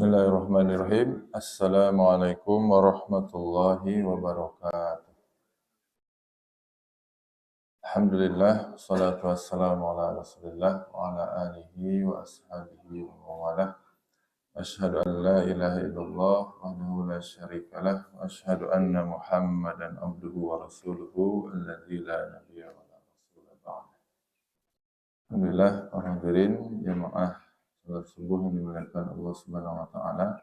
Bismillahirrahmanirrahim. Assalamualaikum warahmatullahi wabarakatuh. Alhamdulillah, salatu wassalamu ala rasulillah wa ala alihi wa ashabihi wa mawalah. Ashhadu an la ilaha illallah wahdahu la syarikalah wa ashhadu anna Muhammadan abduhu wa rasuluhu alladzi la nabiyya wa la rasula ba'dah. Alhamdulillah, para hadirin jamaah salat subuh yang dimuliakan Allah Subhanahu wa taala.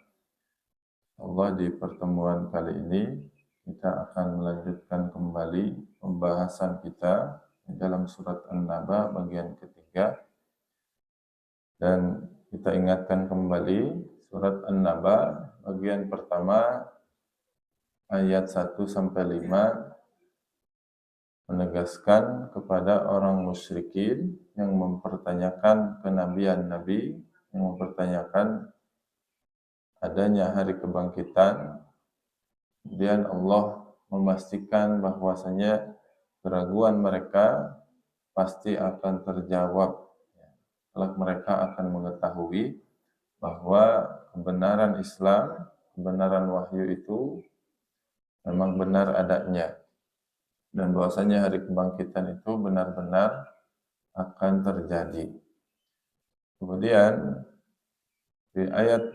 Allah, di pertemuan kali ini kita akan melanjutkan kembali pembahasan kita dalam surat An-Naba bagian ketiga, dan kita ingatkan kembali surat An-Naba bagian pertama ayat 1 sampai 5 menegaskan kepada orang musyrikin yang mempertanyakan kenabian Nabi, yang mempertanyakan adanya hari kebangkitan. Kemudian Allah memastikan bahwasanya keraguan mereka pasti akan terjawab. Kelak mereka akan mengetahui bahwa kebenaran Islam, kebenaran wahyu itu memang benar adanya, dan bahwasanya hari kebangkitan itu benar-benar akan terjadi. Kemudian di ayat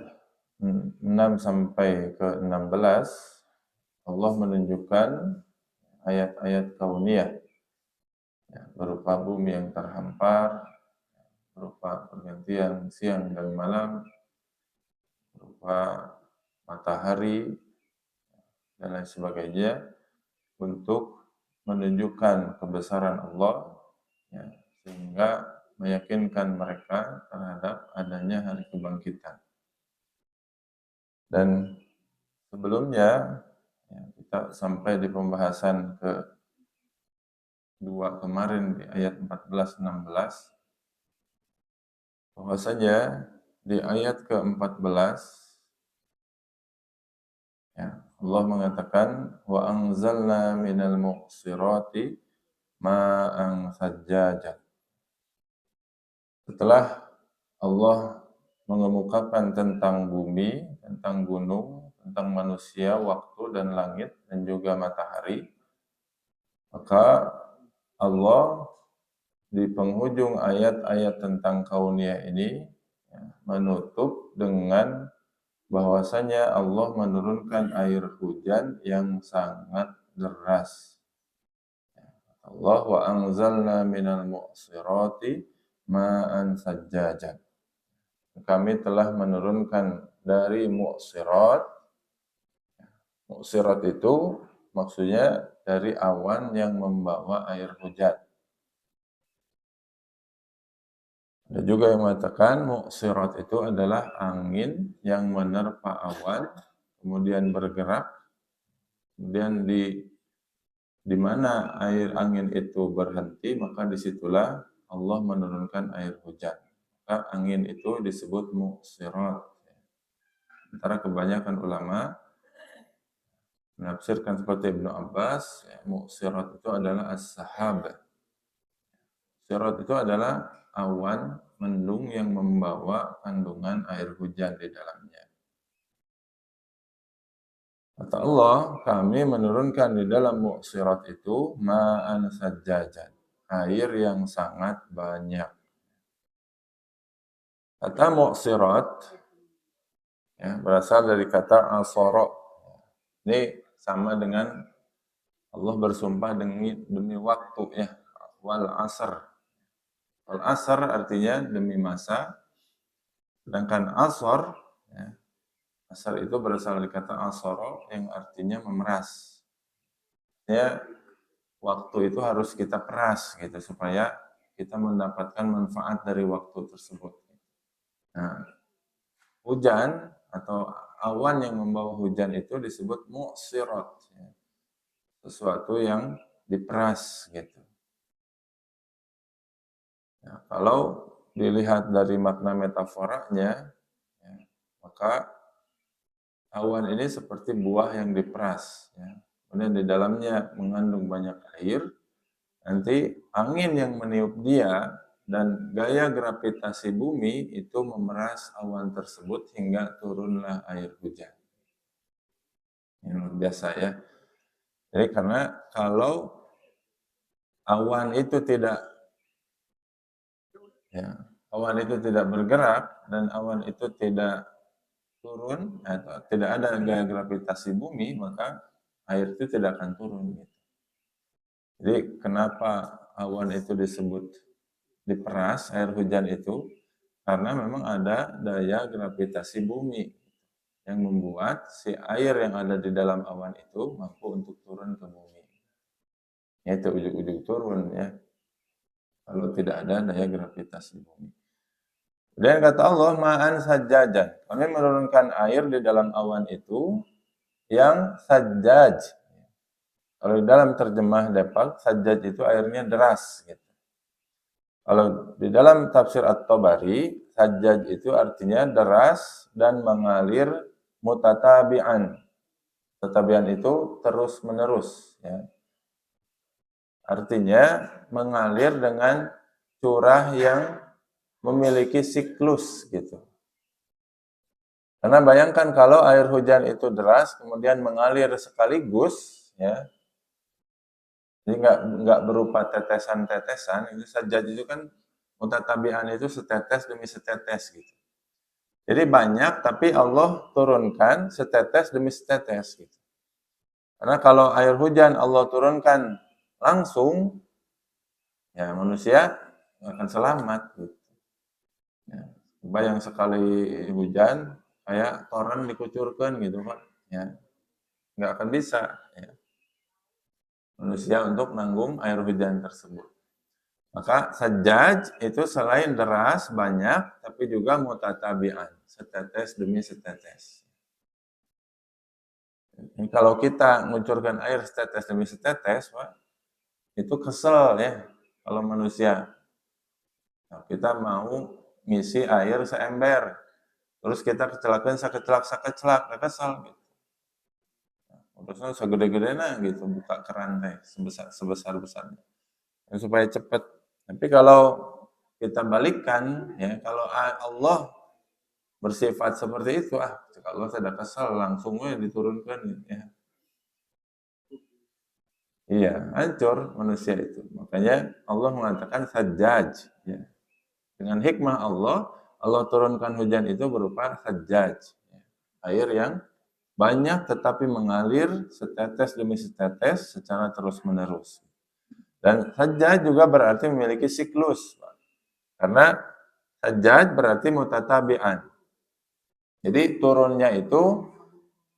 6 sampai ke 16 Allah menunjukkan ayat-ayat kauniyah, berupa bumi yang terhampar, berupa pergantian siang dan malam, berupa matahari, dan lain sebagainya, untuk menunjukkan kebesaran Allah, sehingga meyakinkan mereka terhadap adanya hari kebangkitan. Dan sebelumnya kita sampai di pembahasan kedua kemarin di ayat 14-16, bahwasanya di ayat ke-14 Allah mengatakan wa anzalna minal muqsirati ma'an sajjaja. Setelah Allah mengemukakan tentang bumi, tentang gunung, tentang manusia, waktu dan langit, dan juga matahari, maka Allah di penghujung ayat-ayat tentang kauniyah ini menutup dengan bahwasanya Allah menurunkan air hujan yang sangat deras. Allah wa anzalna minal mu'sirati ma'an sajjajan. Kami telah menurunkan dari mu'sirat. Mu'sirat itu maksudnya dari awan yang membawa air hujan. Ada juga yang mengatakan mu'sirat itu adalah angin yang menerpa awan, kemudian bergerak, kemudian di mana air angin itu berhenti, maka disitulah Allah menurunkan air hujan. Maka angin itu disebut mu'sirat. Sementara kebanyakan ulama menafsirkan seperti Ibnu Abbas, mu'sirat itu adalah as-sahab. Sirat itu adalah awan mendung yang membawa kandungan air hujan di dalamnya. Kata Allah, kami menurunkan di dalam mu'sirat itu ma'an sajjajan, air yang sangat banyak. Kata mu'sirat berasal dari kata asara. Ini sama dengan Allah bersumpah demi waktu, wal asr. Wal asr artinya demi masa, sedangkan asar, asar itu berasal dari kata asara yang artinya memeras. Waktu itu harus kita peras gitu supaya kita mendapatkan manfaat dari waktu tersebut. Nah, hujan atau awan yang membawa hujan itu disebut mu'sirat, sesuatu yang diperas gitu. Nah, kalau dilihat dari makna metaforanya, maka awan ini seperti buah yang diperas, kemudian di dalamnya mengandung banyak air. Nanti angin yang meniup dia dan gaya gravitasi bumi itu memeras awan tersebut hingga turunlah air hujan. Ini luar biasa ya. Jadi karena kalau awan itu tidak awan itu tidak bergerak dan awan itu tidak turun atau tidak ada gaya gravitasi bumi, maka air itu tidak akan turun. Jadi kenapa awan itu disebut diperas air hujan itu? Karena memang ada daya gravitasi bumi yang membuat si air yang ada di dalam awan itu mampu untuk turun ke bumi. Itu ujung-ujung turun ya. Kalau tidak ada daya gravitasi bumi. Dan kata Allah, ma'an sajjajan. Kami menurunkan air di dalam awan itu yang sajjaj. Kalau di dalam terjemah Depak, sajjaj itu airnya deras. Gitu. Kalau di dalam tafsir At-Tabari, sajjaj itu artinya deras dan mengalir mutatabi'an. Tatabi'an itu terus-menerus. Ya. Artinya mengalir dengan curah yang memiliki siklus gitu. Karena bayangkan kalau air hujan itu deras kemudian mengalir sekaligus, ya, jadi nggak berupa tetesan-tetesan, itu saja itu kan mutatabi'an itu setetes demi setetes gitu. Jadi banyak tapi Allah turunkan setetes demi setetes gitu. Karena kalau air hujan Allah turunkan langsung, ya manusia akan selamat gitu. Ya. Bayang sekali hujan kayak toren dikucurkan gitu Pak, ya nggak akan bisa ya, manusia untuk nanggung air hujan tersebut. Maka sajjaj itu selain deras banyak tapi juga mutatabi'an, setetes demi setetes. Ini kalau kita ngucurkan air setetes demi setetes Pak, itu kesel ya kalau manusia. Nah, kita mau ngisi air seember, terus kita kecelakaan sakecelak, kesal gitu. Terusnya segede-gedena gitu, buka keran teh sebesar-besarnya. Ya, supaya cepat. Tapi kalau kita balikkan, ya kalau Allah bersifat seperti itu, kalau tidak kesal langsung diturunkan gitu ya. Iya, hancur manusia itu. Makanya Allah mengatakan sajjaj. Ya. Dengan hikmah Allah, Allah turunkan hujan itu berupa sajjaj. Ya. Air yang banyak tetapi mengalir setetes demi setetes secara terus-menerus. Dan sajjaj juga berarti memiliki siklus. Karena sajjaj berarti mutatabi'an. Jadi turunnya itu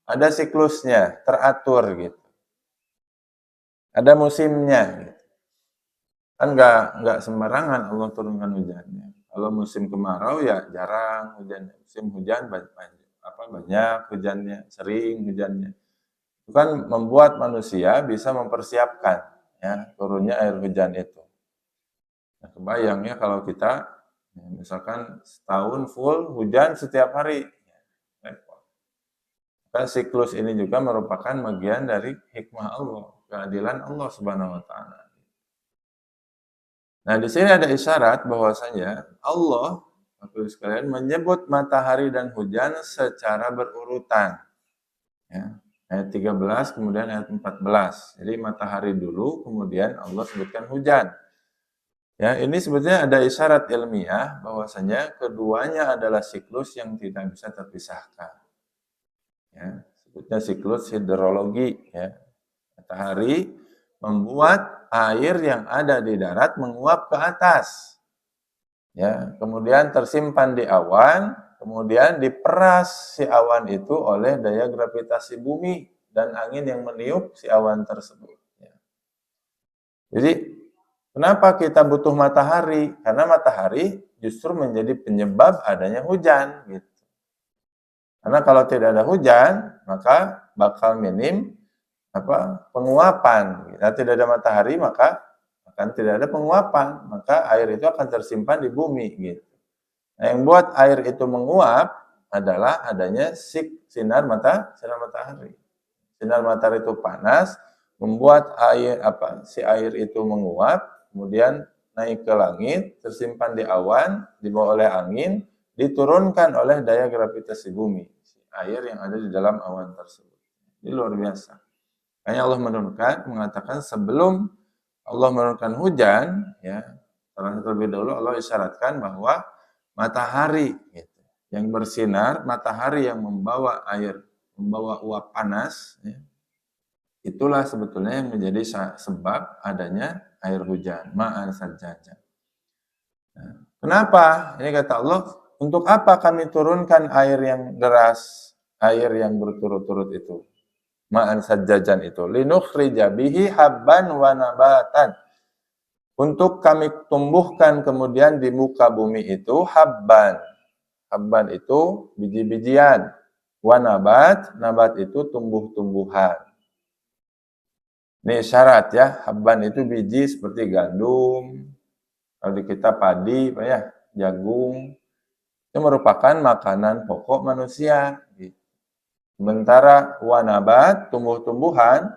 ada siklusnya, teratur gitu. Ada musimnya gitu. Kan nggak sembarangan Allah turunkan hujannya. Kalau musim kemarau ya jarang hujannya. Musim hujan banyak hujannya, sering hujannya. Itu kan membuat manusia bisa mempersiapkan ya turunnya air hujan itu. Nah, kebayang ya kalau kita misalkan setahun full hujan setiap hari. Maka siklus ini juga merupakan bagian dari hikmah Allah, keadilan Allah Subhanahu wa taala. Nah, di sini ada isyarat bahwasanya Allah Bapak sekalian menyebut matahari dan hujan secara berurutan. Ya. Ayat 13 kemudian ayat 14. Jadi matahari dulu kemudian Allah sebutkan hujan. Ya, ini sebetulnya ada isyarat ilmiah bahwasanya keduanya adalah siklus yang tidak bisa terpisahkan. Ya, sebutnya siklus hidrologi. Ya. Matahari membuat air yang ada di darat menguap ke atas. Ya, kemudian tersimpan di awan, kemudian diperas si awan itu oleh daya gravitasi bumi dan angin yang meniup si awan tersebut. Ya. Jadi kenapa kita butuh matahari? Karena matahari justru menjadi penyebab adanya hujan. Gitu. Karena kalau tidak ada hujan, maka bakal minim penguapan. Jika tidak ada matahari, maka akan tidak ada penguapan. Maka air itu akan tersimpan di bumi. Gitu. Nah, yang buat air itu menguap adalah adanya sinar matahari. Sinar matahari itu panas, membuat si air itu menguap, kemudian naik ke langit, tersimpan di awan, dibawa oleh angin, diturunkan oleh daya gravitasi bumi, air yang ada di dalam awan tersebut. Ini luar biasa. Makanya Allah mengatakan sebelum Allah menurunkan hujan, ya, terlebih dahulu Allah isyaratkan bahwa matahari gitu, yang bersinar, matahari yang membawa air, membawa uap panas, ya, itulah sebetulnya yang menjadi sebab adanya air hujan, ma'an sajjajan. Nah, kenapa? Ini kata Allah, untuk apa kami turunkan air yang deras, air yang berturut-turut itu? Ma'an sajjajan itu. Linukhrija bihi habban wa nabatan. Untuk kami tumbuhkan kemudian di muka bumi itu habban. Habban itu biji-bijian. Wa nabat, nabat itu tumbuh-tumbuhan. Ini syarat ya, habban itu biji seperti gandum, kalau di kita padi, Pak ya, jagung. Itu merupakan makanan pokok manusia. Sementara wanabat, tumbuh-tumbuhan,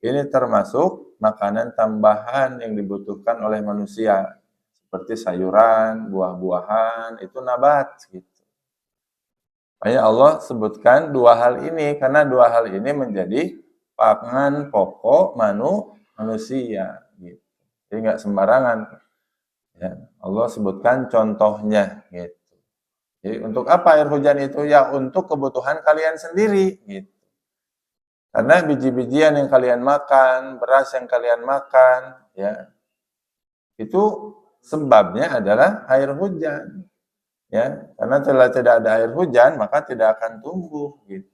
ini termasuk makanan tambahan yang dibutuhkan oleh manusia. Seperti sayuran, buah-buahan, itu nabat. Gitu. Makanya Allah sebutkan dua hal ini, karena dua hal ini menjadi pangan pokok manusia. Gitu. Jadi nggak sembarangan. Ya, Allah sebutkan contohnya. Gitu. Jadi untuk apa air hujan itu? Ya untuk kebutuhan kalian sendiri. Gitu. Karena biji-bijian yang kalian makan, beras yang kalian makan, ya itu sebabnya adalah air hujan. Ya, karena tidak ada air hujan, maka tidak akan tumbuh. Gitu.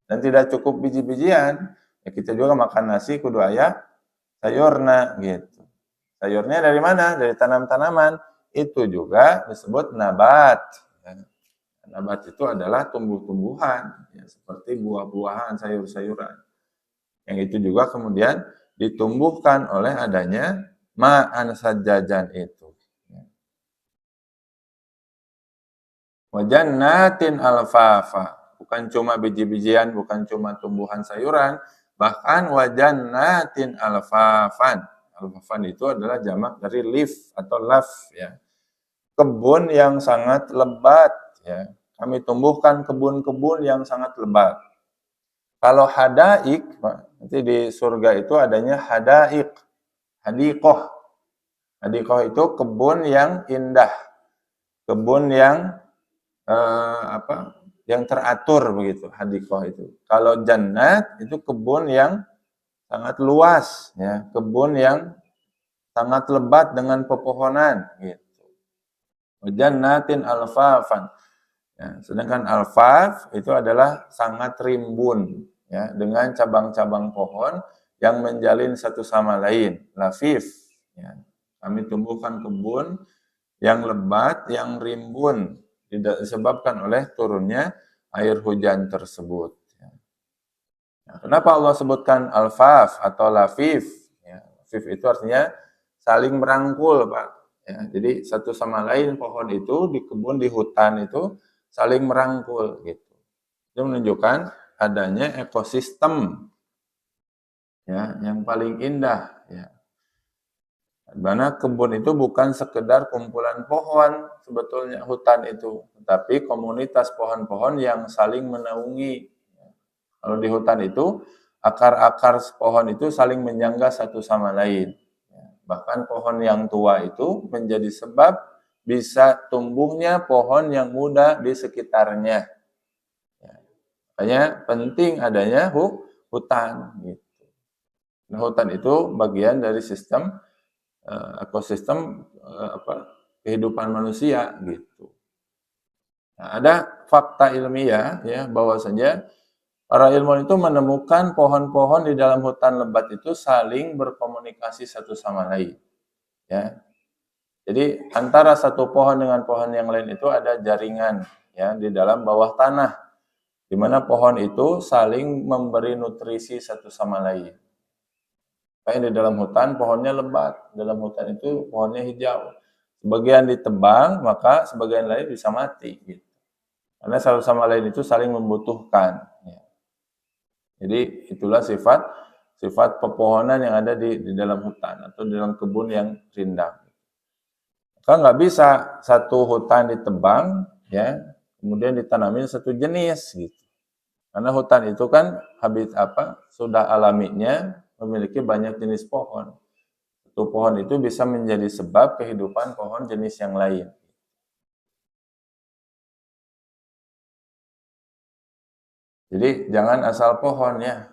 Dan tidak cukup biji-bijian, ya kita juga makan nasi kudu aya sayurna. Gitu. Sayurnya dari mana? Dari tanam-tanaman. Itu juga disebut nabat. Ya. Nabat itu adalah tumbuh-tumbuhan, ya, seperti buah-buahan, sayur-sayuran. Yang itu juga kemudian ditumbuhkan oleh adanya ma'an sajjajan itu. Wajannatin alfafa. Bukan cuma biji-bijian, bukan cuma tumbuhan sayuran, bahkan wajannatin alfafan. Alfafan itu adalah jamak dari leaf atau laf, ya. Kebun yang sangat lebat, ya. Kami tumbuhkan kebun-kebun yang sangat lebat. Kalau hadaik, nanti di surga itu adanya hadaik, hadiqoh. Hadiqoh itu kebun yang indah, kebun yang yang teratur begitu. Hadiqoh itu. Kalau jannat itu kebun yang sangat luas, ya, kebun yang sangat lebat dengan pepohonan. Gitu. Jannatin alfafan. Ya, sedangkan alfaf itu adalah sangat rimbun, ya, dengan cabang-cabang pohon yang menjalin satu sama lain. Lafif. Ya. Kami tumbuhkan kebun yang lebat, yang rimbun, disebabkan oleh turunnya air hujan tersebut. Ya. Nah, kenapa Allah sebutkan alfaf atau lafif? Ya, lafif itu artinya saling merangkul, Pak. Ya, jadi satu sama lain pohon itu di kebun, di hutan itu saling merangkul gitu. Itu menunjukkan adanya ekosistem, ya, yang paling indah, ya. Dimana kebun itu bukan sekedar kumpulan pohon sebetulnya hutan itu, tetapi komunitas pohon-pohon yang saling menaungi. Kalau di hutan itu akar-akar pohon itu saling menyangga satu sama lain. Bahkan pohon yang tua itu menjadi sebab bisa tumbuhnya pohon yang muda di sekitarnya. Ya. Makanya penting adanya hutan. Gitu. Nah, hutan itu bagian dari sistem ekosistem kehidupan manusia. Gitu. Nah, ada fakta ilmiah ya bahwasanya para ilmuwan itu menemukan pohon-pohon di dalam hutan lebat itu saling berkomunikasi satu sama lain. Ya. Jadi antara satu pohon dengan pohon yang lain itu ada jaringan, ya, di dalam bawah tanah, di mana pohon itu saling memberi nutrisi satu sama lain. Kayak di dalam hutan pohonnya lebat, dalam hutan itu pohonnya hijau. Sebagian ditebang, maka sebagian lain bisa mati. Gitu. Karena satu sama lain itu saling membutuhkan. Ya. Jadi itulah sifat pepohonan yang ada di dalam hutan atau di dalam kebun yang rindang. Maka nggak bisa satu hutan ditebang, ya, kemudian ditanamin satu jenis gitu. Karena hutan itu kan sudah alaminya memiliki banyak jenis pohon. Satu pohon itu bisa menjadi sebab kehidupan pohon jenis yang lain. Jadi jangan asal pohon ya.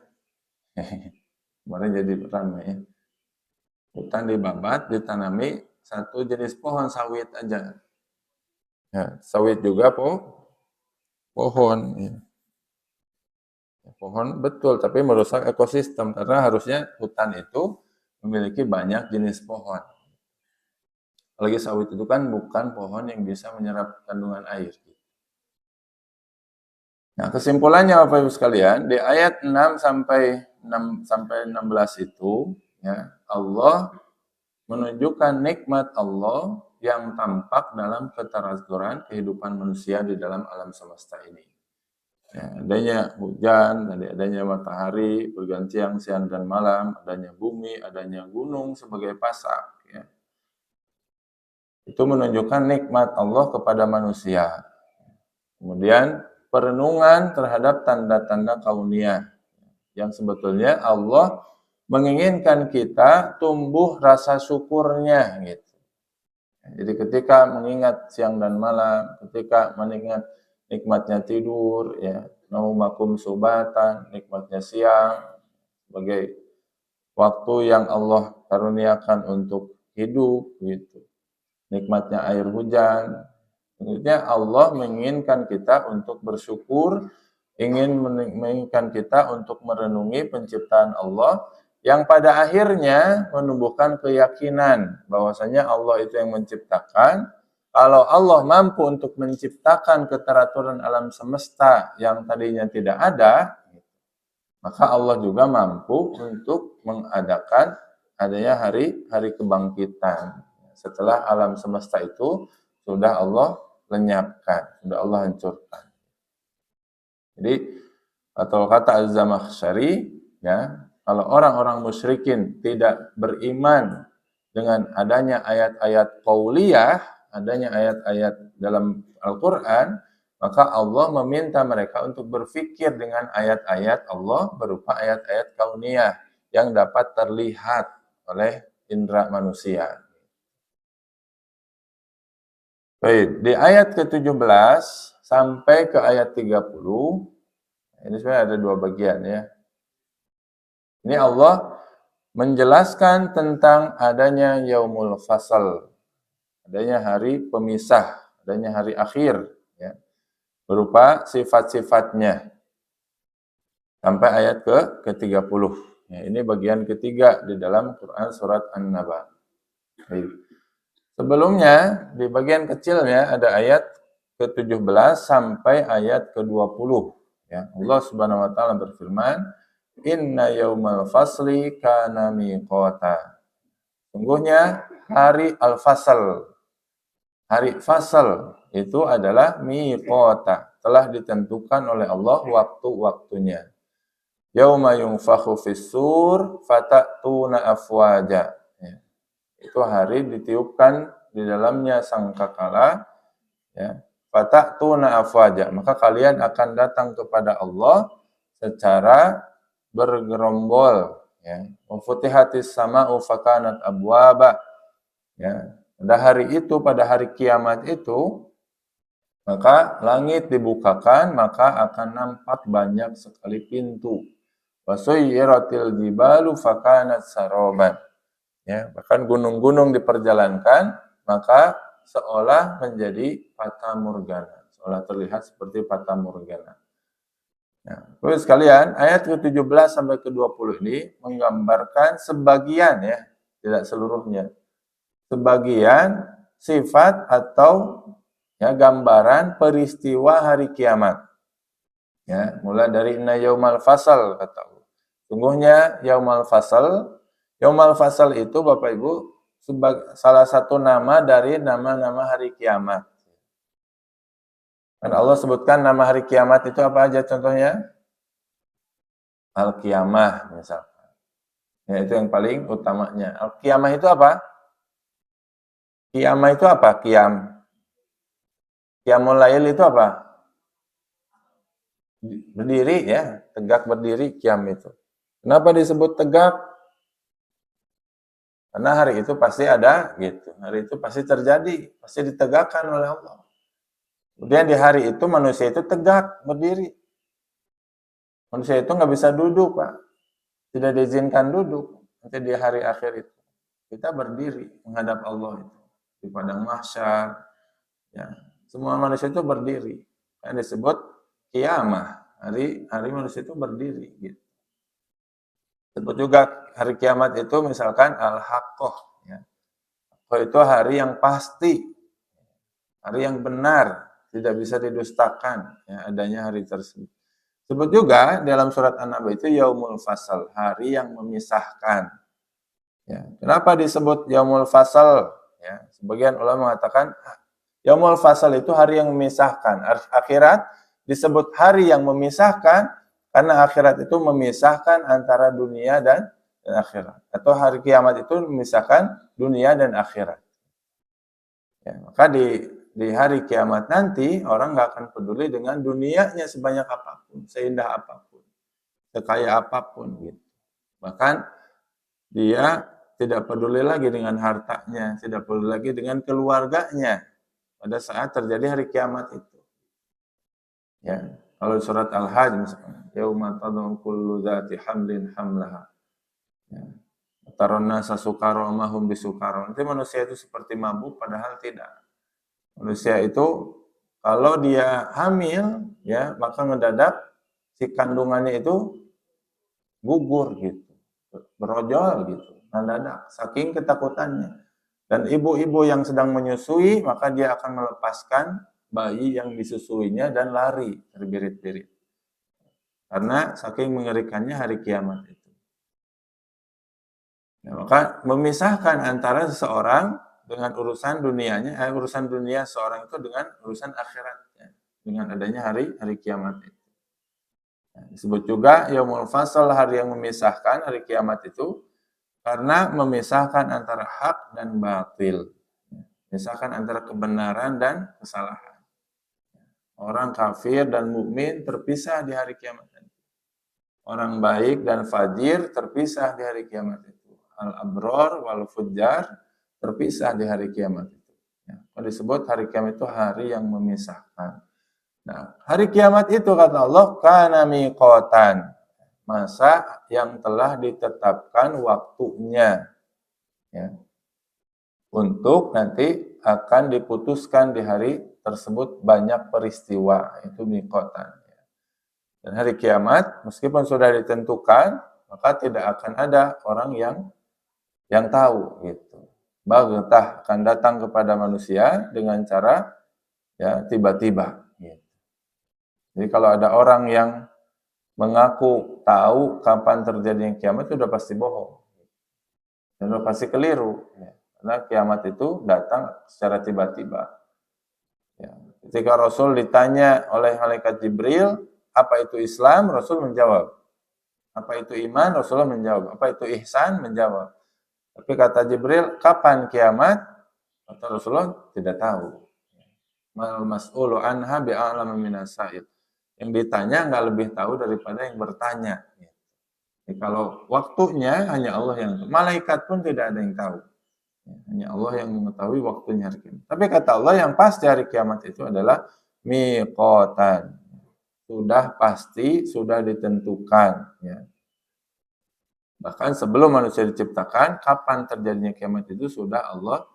Kemarin jadi ramai ya. Hutan dibabat, ditanami satu jenis pohon sawit aja. Ya, sawit juga pohon. Ya. Pohon betul, tapi merusak ekosistem karena harusnya hutan itu memiliki banyak jenis pohon. Apalagi sawit itu kan bukan pohon yang bisa menyerap kandungan air. Nah, kesimpulannya Bapak Ibu sekalian, di ayat 6 sampai 16 itu, ya, Allah menunjukkan nikmat Allah yang tampak dalam keteraturan kehidupan manusia di dalam alam semesta ini. Ya, adanya hujan, adanya matahari, bergantian siang dan malam, adanya bumi, adanya gunung sebagai pasak. Ya. Itu menunjukkan nikmat Allah kepada manusia. Kemudian perenungan terhadap tanda-tanda kauniyah yang sebetulnya Allah menginginkan kita tumbuh rasa syukurnya gitu. Jadi ketika mengingat siang dan malam, ketika mengingat nikmatnya tidur, ya, naumakum subatan, nikmatnya siang sebagai waktu yang Allah karuniakan untuk hidup gitu. Nikmatnya air hujan, tentunya Allah menginginkan kita untuk bersyukur, menginginkan kita untuk merenungi penciptaan Allah yang pada akhirnya menumbuhkan keyakinan bahwasanya Allah itu yang menciptakan. Kalau Allah mampu untuk menciptakan keteraturan alam semesta yang tadinya tidak ada, maka Allah juga mampu untuk mengadakan adanya hari kebangkitan. Setelah alam semesta itu sudah Allah lenyapkan, sudah Allah hancurkan. Jadi atau kata Az-Zamakhsyari, ya, kalau orang-orang musyrikin tidak beriman dengan adanya ayat-ayat qauliyah, adanya ayat-ayat dalam Al-Qur'an, maka Allah meminta mereka untuk berpikir dengan ayat-ayat Allah berupa ayat-ayat kauniyah yang dapat terlihat oleh indera manusia. Baik, di ayat ke-17 sampai ke ayat 30, ini sebenarnya ada dua bagian ya. Ini Allah menjelaskan tentang adanya yaumul fasal, adanya hari pemisah, adanya hari akhir, ya, berupa sifat-sifatnya sampai ayat ke-30. Ya, ini bagian ketiga di dalam Quran surat An-Naba. Sebelumnya di bagian kecilnya ada ayat ke-17 sampai ayat ke-20. Ya, Allah Subhanahu wa taala berfirman, "Inna yaumal fasli kana miqata." Sungguhnya hari al-fasl. Hari fasal itu adalah miqata, telah ditentukan oleh Allah waktu-waktunya. Yauma yunfakhu fis-sur fatatuna afwaja. Ya. Itu hari ditiupkan di dalamnya sangkakala, ya. Fatatuna afwaja, maka kalian akan datang kepada Allah secara bergerombol, ya. Wafutihatis sama'u fakanat abwaba. Ya. Pada hari itu, pada hari kiamat itu, maka langit dibukakan, maka akan nampak banyak sekali pintu. Wasuyyiratil jibalu fakanat saroban. Ya, bahkan gunung-gunung diperjalankan, maka seolah menjadi fata morgana, seolah terlihat seperti fata morgana. Nah, terus sekalian, ayat ke-17 sampai ke-20 ini menggambarkan sebagian, ya, tidak seluruhnya. Sebagian sifat atau, ya, gambaran peristiwa hari kiamat. Ya, mulai dari inna yaumal fasal kata Allah. Sungguhnya yaumal fasal. Yaumal fasal itu Bapak Ibu sebagai salah satu nama dari nama-nama hari kiamat. Dan Allah sebutkan nama hari kiamat itu apa aja contohnya? Al-Qiyamah misalkan. Ya, itu yang paling utamanya. Al-Qiyamah itu apa? Qiyamah itu apa? Qiyamul lail itu apa? Berdiri ya, tegak berdiri qiyam itu. Kenapa disebut tegak? Karena hari itu pasti ada gitu. Hari itu pasti terjadi, pasti ditegakkan oleh Allah. Kemudian di hari itu manusia itu tegak berdiri. Manusia itu nggak bisa duduk, Pak. Tidak diizinkan duduk. Nanti di hari akhir itu kita berdiri menghadap Allah itu di padang mahsyar. Ya, semua manusia itu berdiri. Yang disebut kiamah. Hari manusia itu berdiri. Gitu. Disebut juga hari kiamat itu misalkan al-haqqah. Ya. Itu hari yang pasti, hari yang benar, tidak bisa didustakan ya, adanya hari tersebut. Sebut juga dalam surat An-Naba itu Yaumul Fasal, hari yang memisahkan. Ya. Kenapa disebut Yaumul Fasal? Ya. Sebagian ulama mengatakan Yaumul Fasal itu hari yang memisahkan. Akhirat disebut hari yang memisahkan karena akhirat itu memisahkan antara dunia dan akhirat. Atau hari kiamat itu memisahkan dunia dan akhirat. Ya, maka di hari kiamat nanti orang nggak akan peduli dengan dunianya sebanyak apapun, seindah apapun, sekaya apapun gitu. Bahkan dia tidak peduli lagi dengan hartanya, tidak peduli lagi dengan keluarganya pada saat terjadi hari kiamat itu. Ya, kalau surat Al-Hajj misalnya, yauma tad'u kullu dzati hamlin hamlaha. Ya. Taronna sasukaro mahum bisukaro. Nanti manusia itu seperti mabuk padahal tidak. Manusia itu kalau dia hamil ya maka ngedadak si kandungannya itu gugur gitu, berojol gitu, mendadak saking ketakutannya. Dan ibu-ibu yang sedang menyusui maka dia akan melepaskan bayi yang disusuinya dan lari terbirit-birit. Karena saking mengerikannya hari kiamat itu. Ya, maka memisahkan antara seseorang dengan urusan dunianya, urusan dunia seorang itu dengan urusan akhiratnya, dengan adanya hari kiamat itu. Nah, disebut juga Yaumul Fasal, hari yang memisahkan, hari kiamat itu, karena memisahkan antara hak dan batil. Memisahkan antara kebenaran dan kesalahan. Orang kafir dan mukmin terpisah di hari kiamat itu. Orang baik dan fajir terpisah di hari kiamat itu. Al-abror wal fujjar terpisah di hari kiamat itu. Ya, disebut hari kiamat itu hari yang memisahkan. Nah, hari kiamat itu kata Allah kana miqatan, masa yang telah ditetapkan waktunya ya, untuk nanti akan diputuskan di hari tersebut banyak peristiwa, itu miqatan. Dan hari kiamat meskipun sudah ditentukan, maka tidak akan ada orang yang tahu gitu. Baghtah akan datang kepada manusia dengan cara ya tiba-tiba gitu. Jadi kalau ada orang yang mengaku tahu kapan terjadinya kiamat itu sudah pasti bohong. Dan sudah pasti keliru ya. Karena kiamat itu datang secara tiba-tiba. Ya. Ketika Rasul ditanya oleh malaikat Jibril, apa itu Islam? Rasul menjawab. Apa itu iman? Rasulullah menjawab. Apa itu ihsan? Menjawab. Tapi kata Jibril, kapan kiamat? Kata Rasulullah, tidak tahu. Mal mas'ulu anha bi'a'lama minas sa'il. Yang ditanya nggak lebih tahu daripada yang bertanya. Jadi kalau waktunya hanya Allah yang tahu. Malaikat pun tidak ada yang tahu. Hanya Allah yang mengetahui waktunya hari kiamat. Tapi kata Allah yang pasti hari kiamat itu adalah miqatan. Sudah pasti, sudah ditentukan. Ya. Bahkan sebelum manusia diciptakan, kapan terjadinya kiamat itu sudah Allah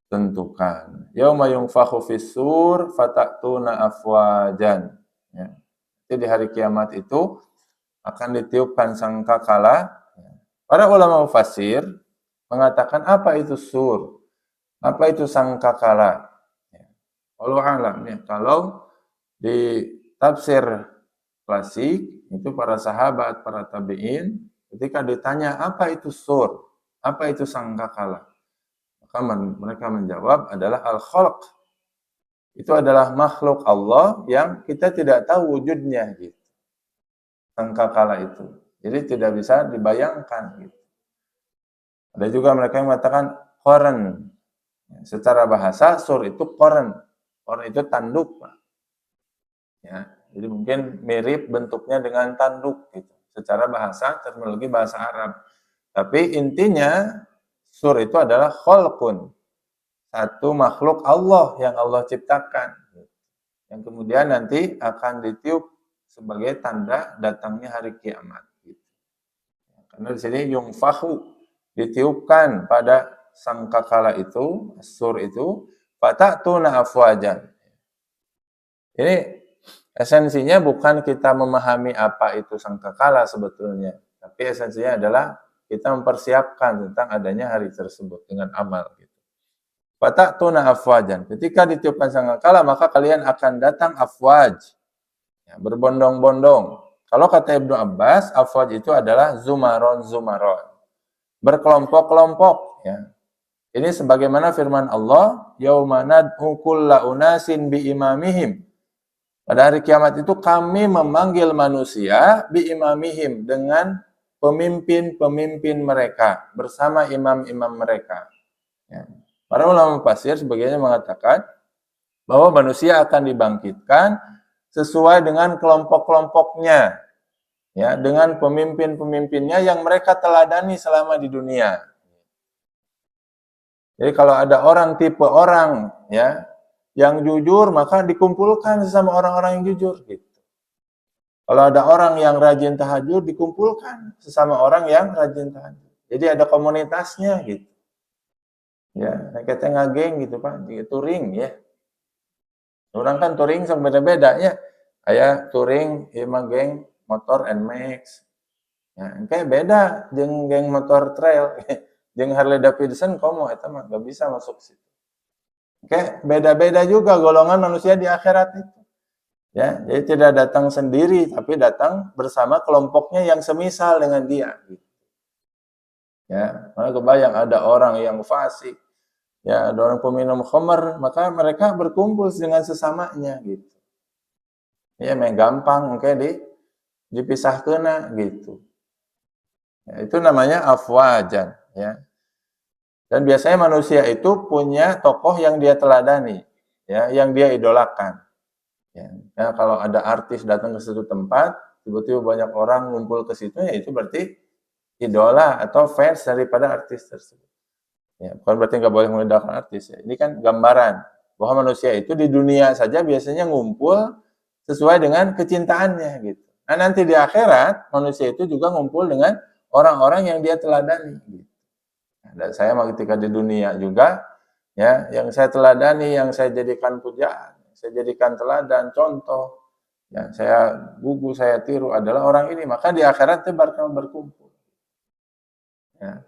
tentukan. Yauma yunfakhu fis-sur fatatuna afwajan. Ya. Jadi di hari kiamat itu akan ditiupkan sangkakala. Para ulama mufassir mengatakan apa itu sur? Apa itu sangkakala? Ya. Allah alam ya. Kalau di tafsir klasik itu para sahabat, para tabi'in ketika ditanya apa itu sur, apa itu sangkakala, maka mereka menjawab adalah al-khalq. Itu adalah makhluk Allah yang kita tidak tahu wujudnya gitu. Sangkakala itu. Jadi tidak bisa dibayangkan gitu. Ada juga mereka yang mengatakan qaran. Secara bahasa sur itu koren. Koren itu tanduk, Pak. Ya, jadi mungkin mirip bentuknya dengan tanduk gitu. Secara bahasa, terminologi bahasa Arab. Tapi intinya sur itu adalah kholqun. Satu makhluk Allah yang Allah ciptakan. Yang kemudian nanti akan ditiup sebagai tanda datangnya hari kiamat. Karena di sini yungfahu, ditiupkan pada sangkakala itu, sur itu, fatatuna afwajan. Ini esensinya bukan kita memahami apa itu sangkakala sebetulnya, tapi esensinya adalah kita mempersiapkan tentang adanya hari tersebut dengan amal. Fatatuna afwajan. Ketika ditiupkan sangkakala, maka kalian akan datang afwaj, ya, berbondong-bondong. Kalau kata Ibnu Abbas, afwaj itu adalah zumaron, berkelompok-kelompok. Ya. Ini sebagaimana firman Allah, yauma nad'u kulla unasin bi imamihim. Pada hari kiamat itu kami memanggil manusia bi imamihim, dengan pemimpin-pemimpin mereka, bersama imam-imam mereka. Ya. Para ulama tafsir sebagainya mengatakan bahwa manusia akan dibangkitkan sesuai dengan kelompok-kelompoknya, ya, dengan pemimpin-pemimpinnya yang mereka teladani selama di dunia. Jadi kalau ada orang tipe orang, ya, yang jujur, maka dikumpulkan sesama orang-orang yang jujur gitu. Kalau ada orang yang rajin tahajud, dikumpulkan sesama orang yang rajin tahajud. Jadi ada komunitasnya gitu. Ya, kita ngageng gitu Pak, di touring ya. Orang kan touring sama beda-beda ya. Kayak touring, ya geng motor NMAX. Ya, kayak beda jeung geng motor trail. Jeung Harley Davidson komo eta mah enggak bisa masuk situ. Kayak beda-beda juga golongan manusia di akhirat itu. Ya, jadi tidak datang sendiri tapi datang bersama kelompoknya yang semisal dengan dia gitu. Ya, mana kebayang ada orang yang fasik, ya, ada orang peminum khamr, maka mereka berkumpul dengan sesamanya gitu. Ya, main gampang mungkin dipisahkeuna gitu. Ya, itu namanya afwajan, ya. Dan biasanya manusia itu punya tokoh yang dia teladani, ya, yang dia idolakan. Ya, nah, kalau ada artis datang ke suatu tempat, tiba-tiba banyak orang ngumpul ke situ, ya itu berarti idola atau fans daripada artis tersebut. Ya, bukan berarti nggak boleh mengidolakan artis. Ya. Ini kan gambaran bahwa manusia itu di dunia saja biasanya ngumpul sesuai dengan kecintaannya gitu. Nah nanti di akhirat manusia itu juga ngumpul dengan orang-orang yang dia teladani. Gitu. Nah, dan saya ketika di dunia juga, ya, yang saya teladani, yang saya jadikan pujaan, saya jadikan teladan, contoh, ya, saya gugu, saya tiru adalah orang ini. Maka di akhirat itu bakal berkumpul. Ya.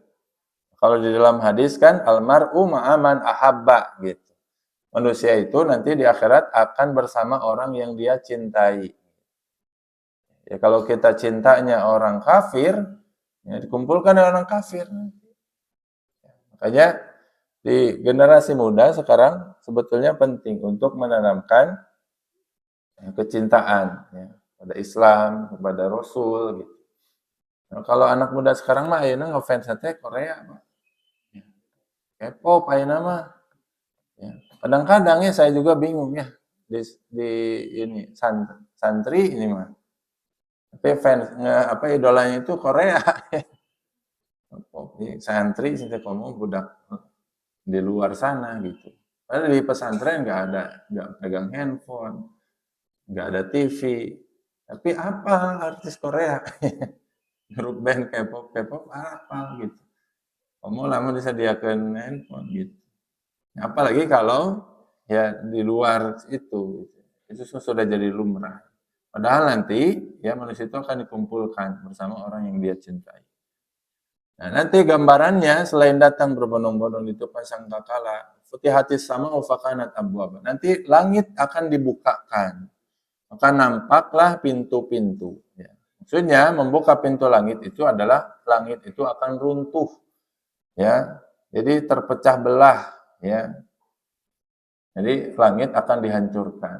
Kalau di dalam hadis kan almar'u ma'aman ahabba gitu. Manusia itu nanti di akhirat akan bersama orang yang dia cintai. Ya kalau kita cintanya orang kafir, ya dikumpulkan dengan orang kafir. Makanya di generasi muda sekarang sebetulnya penting untuk menanamkan kecintaan, ya, pada Islam, kepada Rasul gitu. Nah, kalau anak muda sekarang mah ayeuna ngefans teh Korea mah. K-pop ayeuna mah. Ya. Kadang-kadang ya saya juga bingung ya di ini santri ini mah. Tapi fans apa idolanya itu Korea. Santri sih komo budak di luar sana gitu. Padahal di pesantren nggak pegang handphone, nggak ada TV. Tapi apa artis Korea? Grup band K-pop apa gitu. Kamu lama disediakan handphone gitu. Apalagi kalau ya di luar itu sudah jadi lumrah. Padahal nanti ya manusia itu akan dikumpulkan bersama orang yang dia cintai. Nah, nanti gambarannya selain datang berbondong-bondong itu pasang kakala, futihatis sama ufakanat abwaba. Nanti langit akan dibukakan. Maka nampaklah pintu-pintu. Ya. Maksudnya membuka pintu langit itu adalah langit itu akan runtuh. Ya. Jadi terpecah belah, ya. Jadi langit akan dihancurkan.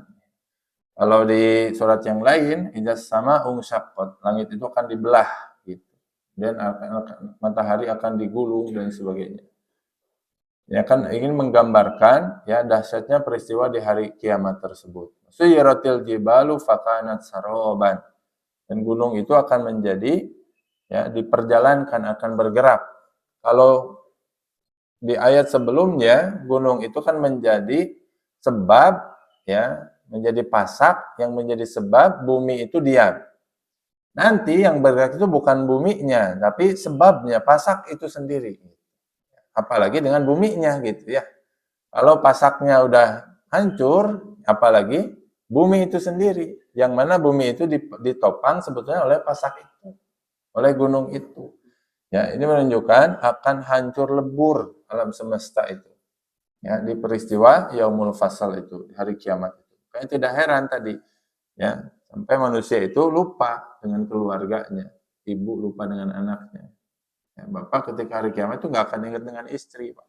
Kalau di surat yang lain, ijas sama syaqqat, langit itu akan dibelah gitu. Dan matahari akan digulung dan sebagainya. Ya kan ingin menggambarkan ya dahsyatnya peristiwa di hari kiamat tersebut. Suyiratil jibalu fakanat saroban. Dan gunung itu akan menjadi ya diperjalankan, akan bergerak. Kalau di ayat sebelumnya gunung itu kan menjadi sebab ya, menjadi pasak yang menjadi sebab bumi itu diam. Nanti yang bergerak itu bukan buminya, tapi sebabnya pasak itu sendiri. Apalagi dengan buminya gitu ya. Kalau pasaknya udah hancur, apalagi bumi itu sendiri. Yang mana bumi itu ditopang sebetulnya oleh pasak itu, oleh gunung itu. Ya, ini menunjukkan akan hancur lebur alam semesta itu. Ya, di peristiwa Yaumul Fasal itu, di hari kiamat itu. Kayak tidak heran tadi, ya, sampai manusia itu lupa dengan keluarganya, ibu lupa dengan anaknya. Ya, bapak ketika hari kiamat itu nggak akan ingat dengan istri, Pak.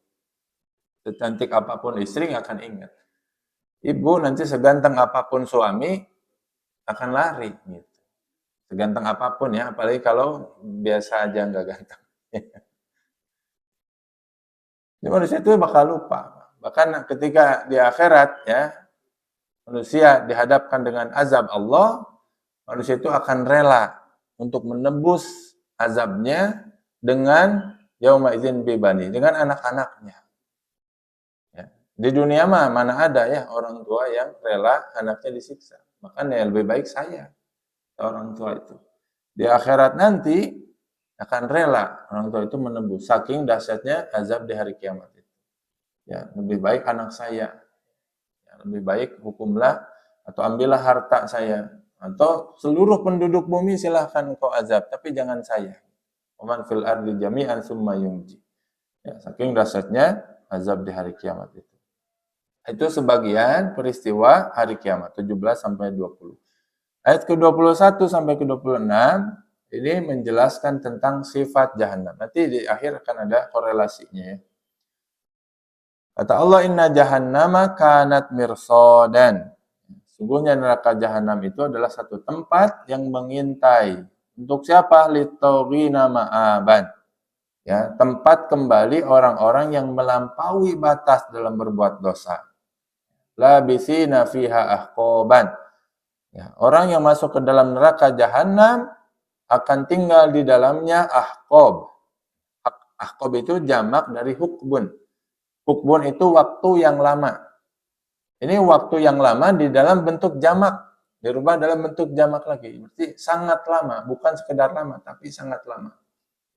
Secantik apapun istri nggak akan ingat. Ibu nanti seganteng apapun suami akan lari, gitu. Seganteng apapun ya, apalagi kalau biasa aja nggak ganteng. Jadi manusia itu bakal lupa. Bahkan ketika di akhirat ya, manusia dihadapkan dengan azab Allah, manusia itu akan rela untuk menebus azabnya dengan yauma idzin bibani, dengan anak-anaknya. Ya. Di dunia mah mana ada ya orang tua yang rela anaknya disiksa. Makanya lebih baik saya, orang tua itu. Di akhirat nanti akan rela orang tua itu menebus, saking dahsyatnya azab di hari kiamat itu. Ya, lebih baik anak saya. Ya, lebih baik hukumlah atau ambillah harta saya, atau seluruh penduduk bumi silahkan engkau azab, tapi jangan saya. Waman fil ardi jami'an summa yunji. Ya, saking dahsyatnya azab di hari kiamat itu. Itu sebagian peristiwa hari kiamat 17 sampai 20. Ayat ke-21 sampai ke-26 ini menjelaskan tentang sifat jahanam. Nanti di akhir akan ada korelasinya ya. Kata Allah, inna jahannama kanat mirsadan. Sungguhnya neraka jahanam itu adalah satu tempat yang mengintai. Untuk siapa? Litaghina ma'aban. Ya, tempat kembali orang-orang yang melampaui batas dalam berbuat dosa. Labithina fiha ahqaban. Ya, orang yang masuk ke dalam neraka jahanam akan tinggal di dalamnya ahqab. Ahqab itu jamak dari hukbun. Hukbun itu waktu yang lama. Ini waktu yang lama di dalam bentuk jamak. Dirubah dalam bentuk jamak lagi. Berarti sangat lama. Bukan sekedar lama, tapi sangat lama.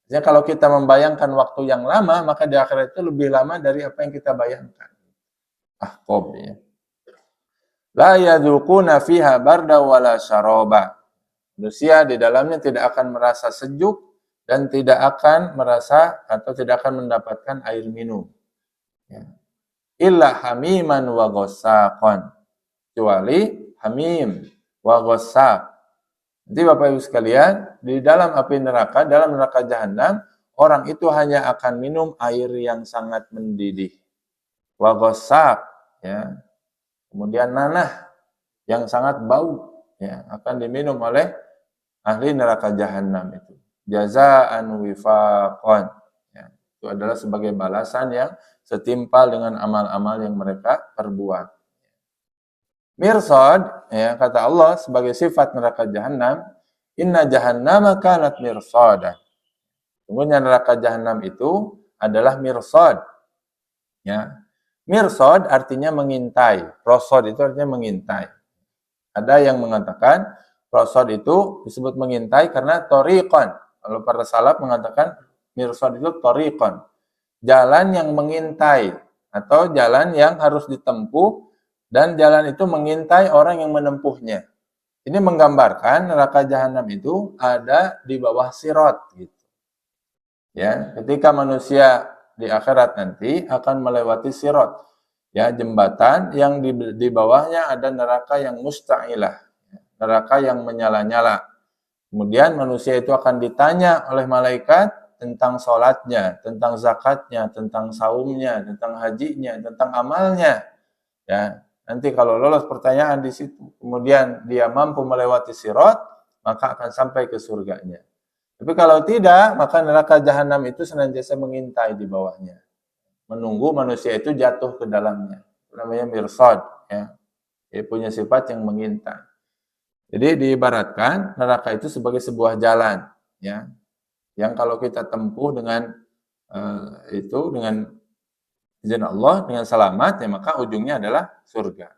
Jadi kalau kita membayangkan waktu yang lama, maka di akhirat itu lebih lama dari apa yang kita bayangkan. Ahqab ya. La yadzuquna fiha barda wala syaraba. Manusia di dalamnya tidak akan merasa sejuk dan tidak akan merasa atau tidak akan mendapatkan air minum. Ya. Illa hamiman wa ghassaqan. Kecuali hamim wa ghassaq. Jadi Bapak Ibu sekalian, di dalam api neraka, dalam neraka jahanam, orang itu hanya akan minum air yang sangat mendidih. Wa ghassaq, ya. Kemudian nanah yang sangat bau, ya, akan diminum oleh ahli neraka jahanam itu. Jazaan wifaqan. Ya, itu adalah sebagai balasan yang setimpal dengan amal-amal yang mereka perbuat. Mirsad, ya, kata Allah sebagai sifat neraka jahanam, inna jahannama kanat mirsada. Sungguhnya neraka jahanam itu adalah mirsad. Ya. Mirsad artinya mengintai. Prosod itu artinya mengintai. Ada yang mengatakan prosod itu disebut mengintai karena toriqon. Kalau para salaf mengatakan mirsad itu toriqon. Jalan yang mengintai atau jalan yang harus ditempuh dan jalan itu mengintai orang yang menempuhnya. Ini menggambarkan neraka jahanam itu ada di bawah sirat gitu. Ya, ketika manusia di akhirat nanti akan melewati sirat, ya, jembatan yang di bawahnya ada neraka yang musta'ilah, neraka yang menyala-nyala. Kemudian manusia itu akan ditanya oleh malaikat tentang sholatnya, tentang zakatnya, tentang saumnya, tentang hajinya, tentang amalnya. Ya, nanti kalau lolos pertanyaan di situ, kemudian dia mampu melewati sirat, maka akan sampai ke surganya. Tapi kalau tidak, maka neraka jahanam itu senantiasa mengintai di bawahnya. menunggu manusia itu jatuh ke dalamnya. Namanya mirsad, ya. Dia punya sifat yang mengintai. Jadi diibaratkan neraka itu sebagai sebuah jalan, ya, yang kalau kita tempuh dengan dengan izin Allah, dengan selamat, ya maka ujungnya adalah surga.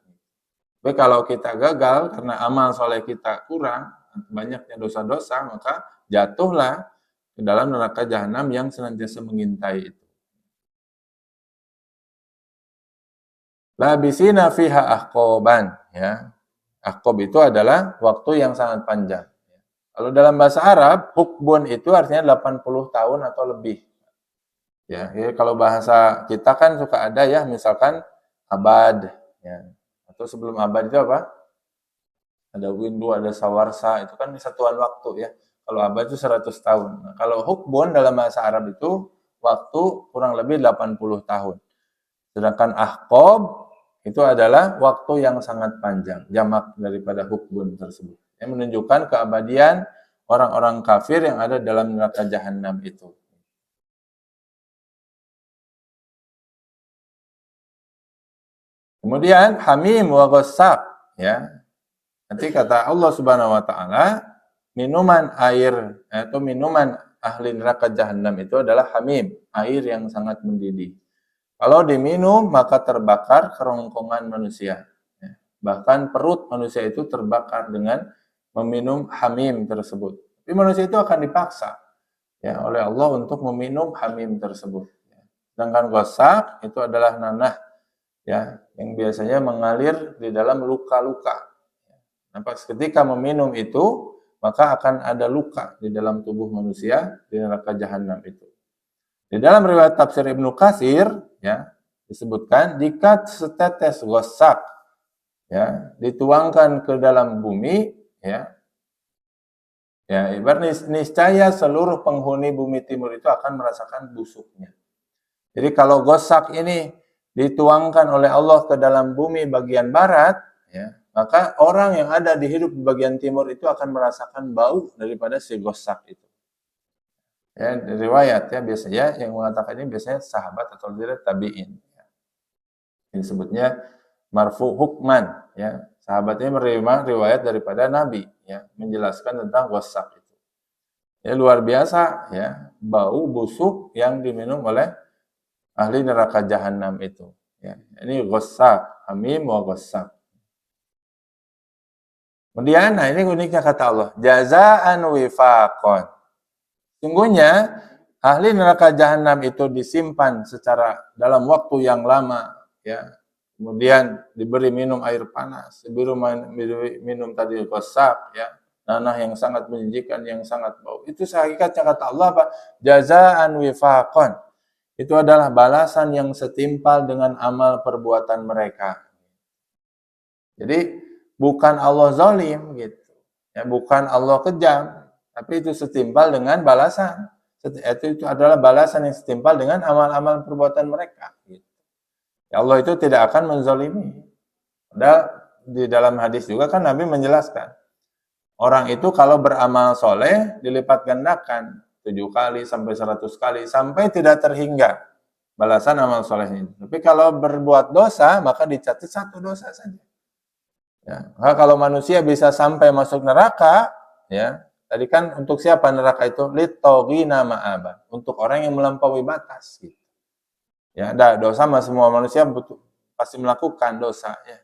Tapi kalau kita gagal karena amal soleh kita kurang, banyaknya dosa-dosa, maka jatuhlah ke dalam neraka jahanam yang senantiasa mengintai itu. Labisina fiha ahqoban, ya. Ahqob itu adalah waktu yang sangat panjang. Kalau dalam bahasa Arab, hukbun itu artinya 80 tahun atau lebih. Ya, jadi kalau bahasa kita kan suka ada ya, misalkan abad, ya. Atau sebelum abad itu apa? Ada windu, ada sawarsa, itu kan satuan waktu ya. Kalau abad itu 100 tahun. Nah, kalau hukbun dalam bahasa Arab itu waktu kurang lebih 80 tahun. Sedangkan ahqob itu adalah waktu yang sangat panjang, jamak daripada hukbun tersebut. Yang menunjukkan keabadian orang-orang kafir yang ada dalam neraka jahanam itu. Kemudian hamim wa ghassaq, ya. Nanti kata Allah Subhanahu wa taala, minuman air atau minuman ahli neraka jahanam itu adalah hamim, air yang sangat mendidih. Kalau diminum maka terbakar kerongkongan manusia. Bahkan perut manusia itu terbakar dengan meminum hamim tersebut. Tapi manusia itu akan dipaksa ya oleh Allah untuk meminum hamim tersebut. Sedangkan ghassaq itu adalah nanah ya yang biasanya mengalir di dalam luka-luka. Nah, ketika meminum itu maka akan ada luka di dalam tubuh manusia di neraka jahanam itu. Di dalam riwayat tafsir Ibnu Katsir ya disebutkan jika setetes ghassaq ya dituangkan ke dalam bumi ya ibarat niscaya seluruh penghuni bumi timur itu akan merasakan busuknya. Jadi kalau ghassaq ini dituangkan oleh Allah ke dalam bumi bagian barat ya maka orang yang ada di hidup di bagian timur itu akan merasakan bau daripada si ghassaq itu. Ya, riwayat ya biasanya yang mengatakan ini biasanya sahabat atau dari tabi'in. Ya. Ini disebutnya marfu hukman ya. Sahabatnya menerima riwayat daripada Nabi ya, menjelaskan tentang ghassaq itu. Ya luar biasa ya, bau busuk yang diminum oleh ahli neraka jahanam itu. Ya, ini ghassaq, hamim wa ghassaq. Kemudian, nah ini uniknya kata Allah, jazaan wifaqon. Sungguhnya ahli neraka jahanam itu disimpan secara dalam waktu yang lama, ya. Kemudian diberi minum air panas, diberi minum tadi ghassaq, ya, nanah yang sangat menjijikan, yang sangat bau. Itu hakikatnya kata Allah apa? Jazaan wifaqon. Itu adalah balasan yang setimpal dengan amal perbuatan mereka. Jadi bukan Allah zalim gitu. Ya, bukan Allah kejam, tapi itu setimpal dengan balasan. Itu adalah balasan yang setimpal dengan amal-amal perbuatan mereka. Gitu. Ya Allah itu tidak akan menzalimi. Padahal di dalam hadis juga kan Nabi menjelaskan. Orang itu kalau beramal soleh dilipat gandakan 7 kali sampai 100 kali sampai tidak terhingga balasan amal solehnya. Tapi kalau berbuat dosa maka dicatat 1 dosa saja. Ya, kalau manusia bisa sampai masuk neraka, ya tadi kan untuk siapa neraka itu? Litoghina ma'aba, untuk orang yang melampaui batas. Gitu. Ya, dosa mah semua manusia pasti melakukan dosa. Ya.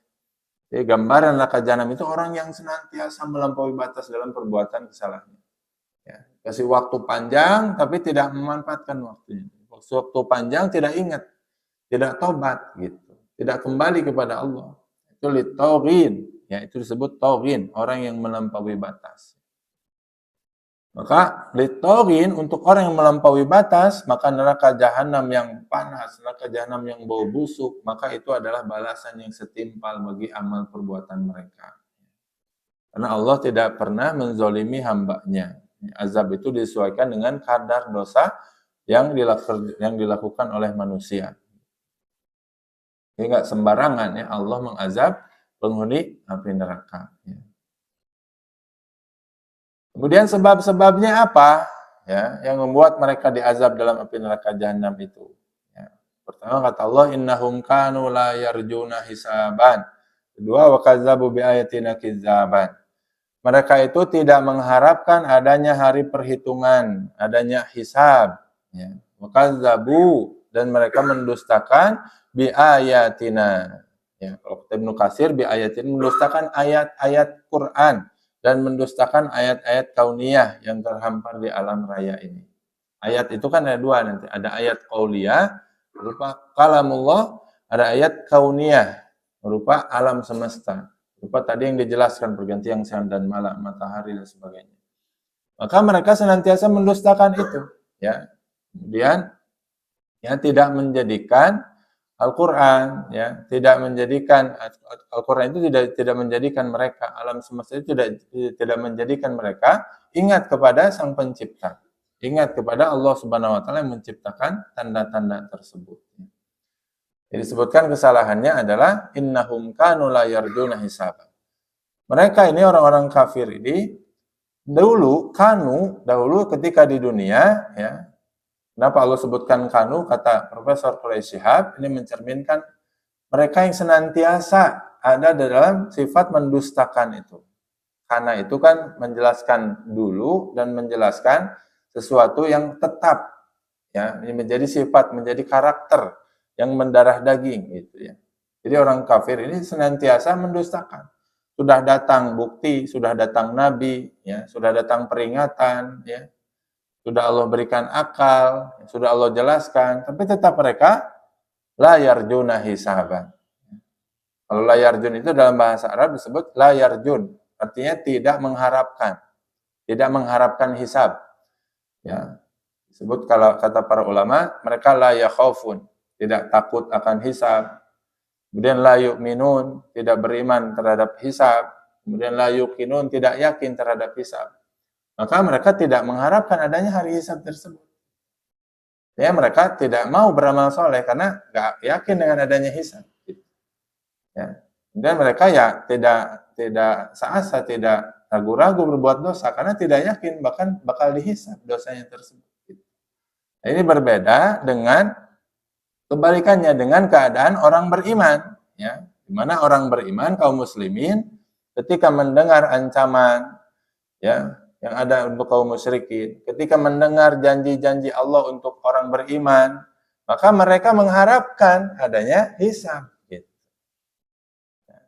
Jadi gambaran neraka jahanam itu orang yang senantiasa melampaui batas dalam perbuatan kesalahan. Ya, kasih waktu panjang tapi tidak memanfaatkan waktunya. Waktu panjang tidak ingat, tidak tobat gitu, tidak kembali kepada Allah. Itu litoghin, ya itu disebut toghin, orang yang melampaui batas. Maka litoghin untuk orang yang melampaui batas, maka neraka jahanam yang panas, neraka jahanam yang bau busuk, maka itu adalah balasan yang setimpal bagi amal perbuatan mereka. Karena Allah tidak pernah menzolimi hambanya. Azab itu disesuaikan dengan kadar dosa yang dilakukan oleh manusia. Jadi nggak sembarangan ya Allah mengazab penghuni api neraka. Ya. Kemudian sebab-sebabnya apa? Ya, yang membuat mereka diazab dalam api neraka jahanam itu. Ya. Pertama kata Allah, innahum kanu la yarjuna hisaban. Kedua, wa kadzabu bi ayatina kizzaban. Mereka itu tidak mengharapkan adanya hari perhitungan, adanya hisab. Ya. Wa kadzabu, dan mereka mendustakan bi ayatina. Ya, kalau Ibnu Katsir bi ayatin mendustakan ayat-ayat Quran dan mendustakan ayat-ayat kauniyah yang terhampar di alam raya ini. Ayat itu kan ada dua nanti, ada ayat qauliyah berupa kalamullah, ada ayat kauniyah berupa alam semesta, berupa tadi yang dijelaskan pergantian siang dan malam, matahari dan sebagainya. Maka mereka senantiasa mendustakan itu, ya. Kemudian ya tidak menjadikan Al-Qur'an, ya, tidak menjadikan Al-Qur'an itu tidak menjadikan mereka, alam semesta itu tidak menjadikan mereka ingat kepada Sang Pencipta. Ingat kepada Allah Subhanahu wa taala yang menciptakan tanda-tanda tersebut. Jadi disebutkan kesalahannya adalah innahum kanu la yarjuna hisaba. Mereka ini orang-orang kafir ini dahulu ketika di dunia, ya. Kenapa Allah sebutkan kanu? Kata Profesor Quraish Shihab, ini mencerminkan mereka yang senantiasa ada dalam sifat mendustakan itu. Karena itu kan menjelaskan dulu dan menjelaskan sesuatu yang tetap, ya, ini menjadi sifat, menjadi karakter yang mendarah daging gitu ya. Jadi orang kafir ini senantiasa mendustakan. Sudah datang bukti, sudah datang nabi, ya, sudah datang peringatan, ya. Sudah Allah berikan akal, sudah Allah jelaskan, tapi tetap mereka la yarjuna hisaban. Kalau la yarjun itu dalam bahasa Arab disebut la yarjun, artinya tidak mengharapkan hisab. Ya, disebut kalau kata para ulama, mereka la yakhafun, tidak takut akan hisab. Kemudian la yu'minun, tidak beriman terhadap hisab. Kemudian la yuqinun, tidak yakin terhadap hisab. Maka mereka tidak mengharapkan adanya hari hisab tersebut. Ya, mereka tidak mau beramal soleh karena nggak yakin dengan adanya hisab. Ya. Dan mereka ya tidak seasa, tidak ragu-ragu berbuat dosa karena tidak yakin bahkan bakal dihisab dosanya tersebut. Nah, ini berbeda dengan kebalikannya dengan keadaan orang beriman, ya. Di mana orang beriman kaum muslimin ketika mendengar ancaman, ya, yang ada untuk kaum musyrikin, ketika mendengar janji-janji Allah untuk orang beriman, maka mereka mengharapkan adanya hisab. Gitu.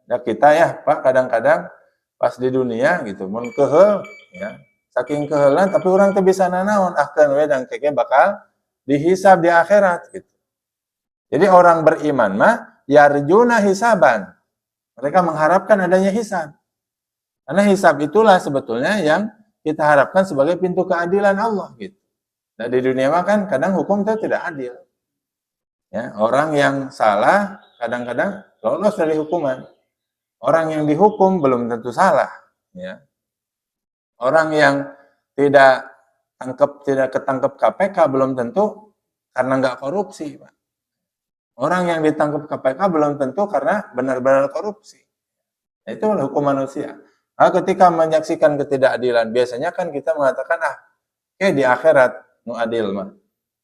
Nah, kita ya Pak kadang-kadang pas di dunia gitu, mun kehel, ya, saking kehelan tapi orang teh bisa nanaon akan we dan keke bakal dihisab di akhirat gitu. Jadi orang beriman mah yarjuna hisaban. Mereka mengharapkan adanya hisab. Karena hisab itulah sebetulnya yang kita harapkan sebagai pintu keadilan Allah gitu. Nah, di dunia mah kan kadang hukum itu tidak adil. Ya, orang yang salah kadang-kadang lolos dari hukuman. Orang yang dihukum belum tentu salah, ya. Orang yang tidak ketangkep KPK belum tentu karena nggak korupsi, Pak. Orang yang ditangkap KPK belum tentu karena benar-benar korupsi. Nah, itu hukum manusia. Nah, ketika menyaksikan ketidakadilan, biasanya kan kita mengatakan, di akhirat nu adil mah.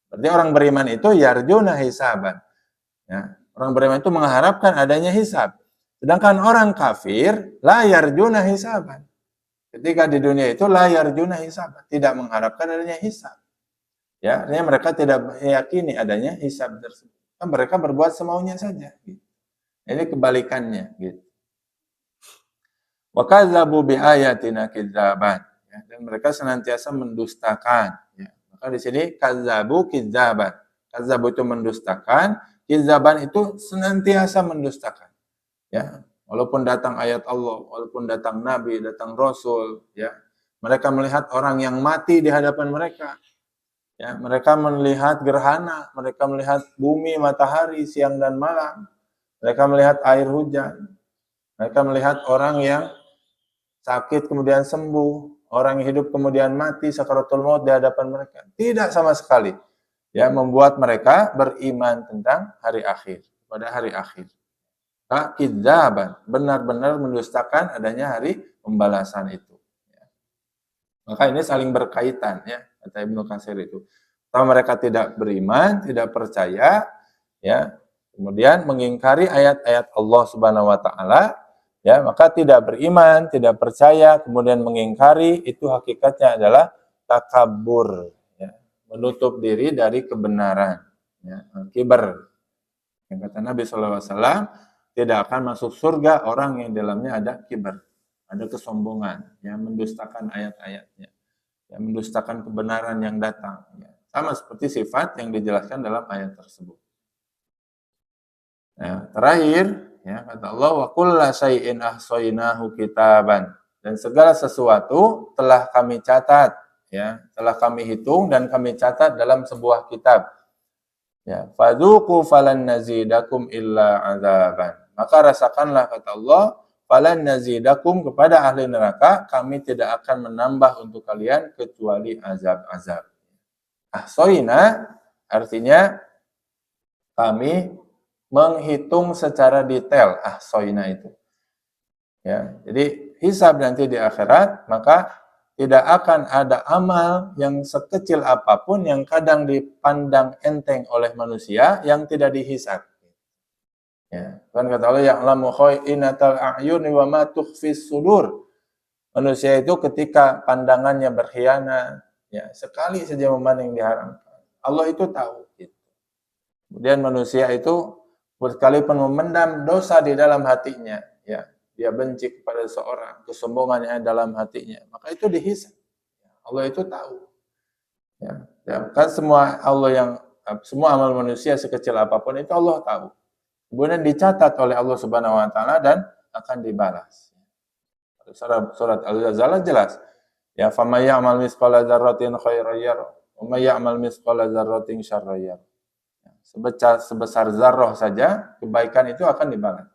Berarti orang beriman itu yarjuna hisaban. Ya, orang beriman itu mengharapkan adanya hisab. Sedangkan orang kafir la yarjuna hisaban. Ketika di dunia itu la yarjuna hisaban, tidak mengharapkan adanya hisab. Ya, artinya mereka tidak meyakini adanya hisab tersebut. Mereka berbuat semaunya saja. Gitu. Ini kebalikannya. Gitu. Wa kadzabu bi ayatina kidzaban. Ya, dan mereka senantiasa mendustakan. Ya. Maka di sini kadzabu kidzaban. Kadzabu itu mendustakan, kidzaban itu senantiasa mendustakan. Ya, walaupun datang ayat Allah, walaupun datang nabi, datang rasul, ya. Mereka melihat orang yang mati di hadapan mereka. Ya, mereka melihat gerhana, mereka melihat bumi, matahari, siang dan malam. Mereka melihat air hujan. Mereka melihat orang yang sakit kemudian sembuh, orang yang hidup kemudian mati, sakaratul maut di hadapan mereka. Tidak sama sekali. Ya, membuat mereka beriman tentang hari akhir, pada hari akhir. Kidzaban, benar-benar mendustakan adanya hari pembalasan itu. Ya. Maka ini saling berkaitan, ya, kata Ibnu Katsir itu. Kalau mereka tidak beriman, tidak percaya, ya, kemudian mengingkari ayat-ayat Allah Subhanahu wa taala, ya, maka tidak beriman, tidak percaya, kemudian mengingkari, itu hakikatnya adalah takabur, ya, menutup diri dari kebenaran, ya, kibar. Yang kata Nabi SAW, tidak akan masuk surga orang yang dalamnya ada kibar, ada kesombongan, yang mendustakan ayat-ayatnya, yang mendustakan kebenaran yang datang. Ya. Sama seperti sifat yang dijelaskan dalam ayat tersebut. Nah, terakhir, ya, kata Allah, wa kulla syai'in ahsaynahu kitaban. Dan segala sesuatu telah kami catat, ya, telah kami hitung dan kami catat dalam sebuah kitab. Ya, fadzuqu falan nazidakum illa azaban. Maka rasakanlah, kata Allah, falan nazidakum, kepada ahli neraka kami tidak akan menambah untuk kalian kecuali azab-azab. Ahsayna artinya kami menghitung secara detail, ahsayna itu. Ya, jadi hisab nanti di akhirat, maka tidak akan ada amal yang sekecil apapun yang kadang dipandang enteng oleh manusia yang tidak dihisab. Ya, kan kata Allah, ya'lamu kha'inatal a'yuni wa ma tukhfis sudur. Manusia itu ketika pandangannya berkhianat, ya, sekali saja memandang yang diharamkan, Allah itu tahu. Gitu. Kemudian manusia itu sekalipun memendam dosa di dalam hatinya, ya, dia benci kepada seorang, kesombongannya dalam hatinya, maka itu dihisab. Allah itu tahu. Ya, kan semua amal manusia sekecil apapun itu Allah tahu. Kemudian dicatat oleh Allah Subhanahu wa taala dan akan dibalas. Surat Al-Zalzal jelas. Ya, faman ya'mal mithqala dzarratin khairan yarah, wa may ya'mal mithqala dzarratin syarran yarah. Sebesar zarrah saja kebaikan itu akan dibalas.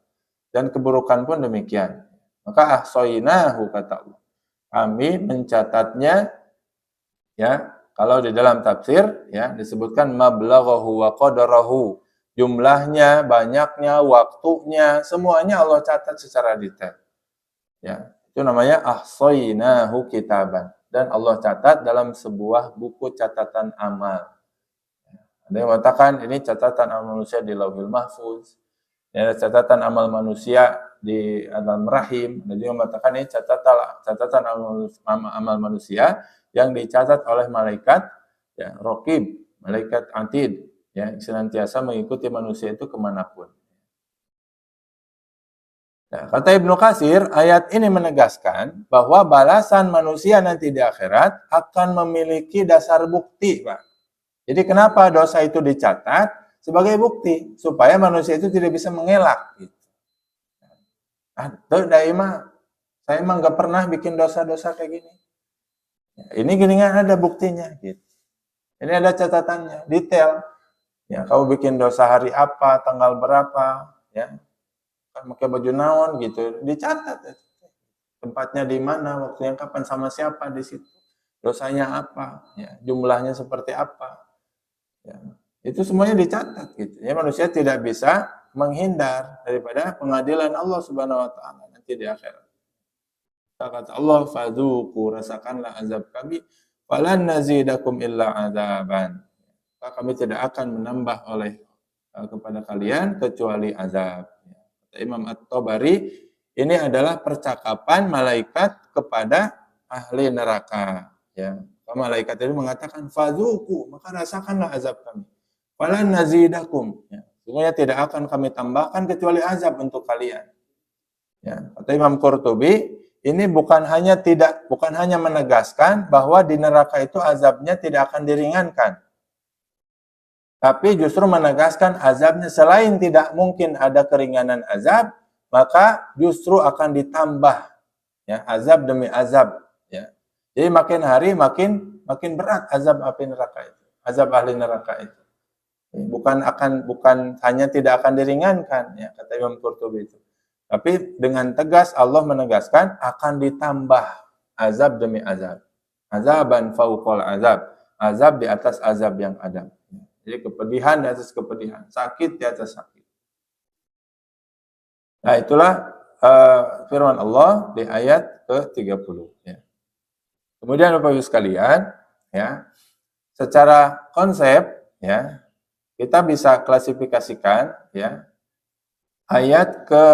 Dan keburukan pun demikian. Maka ahsaynahu, kata Allah. Kami mencatatnya, ya, kalau di dalam tafsir, ya, disebutkan mablaghahu wa qadarahu. Jumlahnya, banyaknya, waktunya, semuanya Allah catat secara detail. Ya, itu namanya ahsaynahu kitaban. Dan Allah catat dalam sebuah buku catatan amal. Ada yang mengatakan ini catatan amal manusia di Lauhul Mahfuz. Ya, catatan amal manusia di alam rahim. Ada juga mengatakan ini catatan amal manusia yang dicatat oleh malaikat, ya, Raqib, malaikat Atid, ya, senantiasa mengikuti manusia itu kemanapun. Nah, kata Ibnu Katsir, ayat ini menegaskan bahwa balasan manusia nanti di akhirat akan memiliki dasar bukti, Pak. Jadi kenapa dosa itu dicatat? Sebagai bukti, supaya manusia itu tidak bisa mengelak. Gitu. Saya emang gak pernah bikin dosa-dosa kayak gini. Ini gini kan ada buktinya. Gitu. Ini ada catatannya, detail. Ya, kamu bikin dosa hari apa, tanggal berapa, ya, pakai baju naon gitu, dicatat. Tempatnya di mana, waktunya kapan, sama siapa di situ, dosanya apa, ya, jumlahnya seperti apa, ya, itu semuanya dicatat. Gitu. Ya, manusia tidak bisa menghindar daripada pengadilan Allah Subhanahu Wa Taala nanti di akhirat. Kata Allah, fadzuqu, rasakanlah azab kami, falan nazidakum illa azaban. Kami tidak akan menambah kepada kalian kecuali azab. Imam At-Tabari, ini adalah percakapan malaikat kepada ahli neraka. Ya, malaikat itu mengatakan fadzuqu, maka rasakanlah azab kami. Falan nazidakum. Ya, sesungguhnya tidak akan kami tambahkan kecuali azab untuk kalian. Ya, kata Imam Qurtubi, ini bukan hanya menegaskan bahwa di neraka itu azabnya tidak akan diringankan. Tapi justru menegaskan azabnya selain tidak mungkin ada keringanan azab, maka justru akan ditambah, ya, azab demi azab, ya. Jadi makin hari makin berat azab api neraka itu, azab ahli neraka itu. Bukan hanya tidak akan diringankan, ya, kata Imam Qurtubi itu. Tapi dengan tegas Allah menegaskan akan ditambah azab demi azab. Azaban fauqal azab, azab di atas azab yang ada. Jadi kepedihan di atas kepedihan, sakit di atas sakit. Nah, itulah firman Allah di ayat ke-30. Ya. Kemudian Bapak Ibu sekalian, ya, secara konsep, ya, kita bisa klasifikasikan ya ayat ke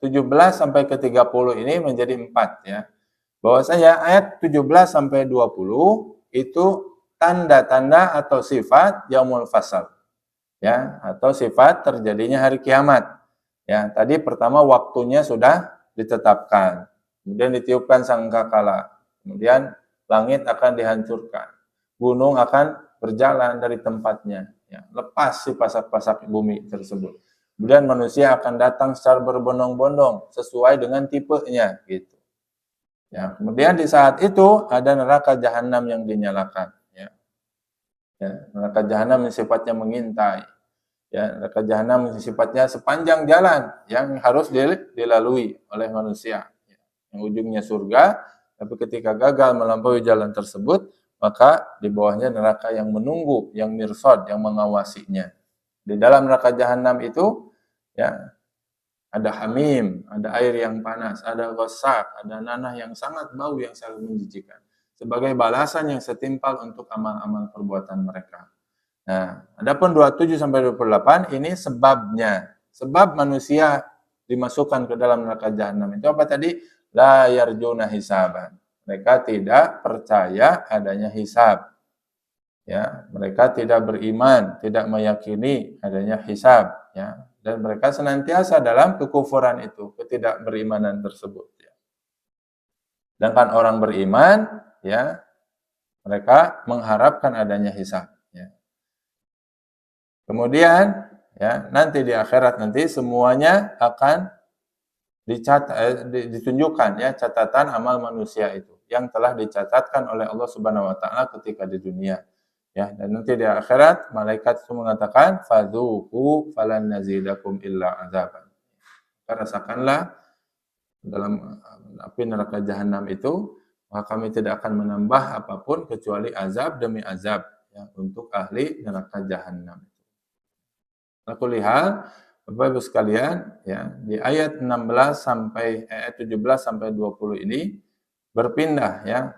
17 sampai ke 30 ini menjadi 4 ya. Bahwasanya ayat 17 sampai 20 itu tanda-tanda atau sifat yaumul fasal ya, atau sifat terjadinya hari kiamat. Ya, tadi pertama waktunya sudah ditetapkan. Kemudian ditiupkan sangkakala. Kemudian langit akan dihancurkan. Gunung akan berjalan dari tempatnya, ya, lepas si pasak-pasak bumi tersebut. Kemudian manusia akan datang secara berbondong-bondong sesuai dengan tipenya gitu. Ya, kemudian di saat itu ada neraka jahanam yang dinyalakan, ya. Ya, neraka jahanam yang sifatnya mengintai. Ya, neraka jahanam yang sifatnya sepanjang jalan yang harus dilalui oleh manusia. Ya, yang ujungnya surga, tapi ketika gagal melampaui jalan tersebut, maka di bawahnya neraka yang menunggu, yang mirsad, yang mengawasinya. Di dalam neraka jahanam itu, ya, ada hamim, ada air yang panas, ada ghasak, ada nanah yang sangat bau yang sangat menjijikan. Sebagai balasan yang setimpal untuk amal-amal perbuatan mereka. Nah, adapun 27 sampai 28 ini sebabnya. Sebab manusia dimasukkan ke dalam neraka jahanam itu apa tadi? La yarjuna hisaban. Mereka tidak percaya adanya hisab. Ya, mereka tidak beriman, tidak meyakini adanya hisab, ya. Dan mereka senantiasa dalam kekufuran itu, ketidakberimanan tersebut, ya. Sedangkan orang beriman, ya, mereka mengharapkan adanya hisab, ya. Kemudian, ya, nanti di akhirat nanti semuanya akan ditunjukkan, ya, catatan amal manusia itu yang telah dicatatkan oleh Allah Subhanahu wa taala ketika di dunia. Ya, dan nanti di akhirat malaikat itu mengatakan fadzuqu falan nazidakum illa azaban. Rasakanlah dalam api neraka jahanam itu, maka kami tidak akan menambah apapun kecuali azab demi azab, ya, untuk ahli neraka jahanam. Aku lihat Bapak Ibu sekalian, ya, di ayat 16 sampai ayat 17 sampai 20 ini berpindah, ya.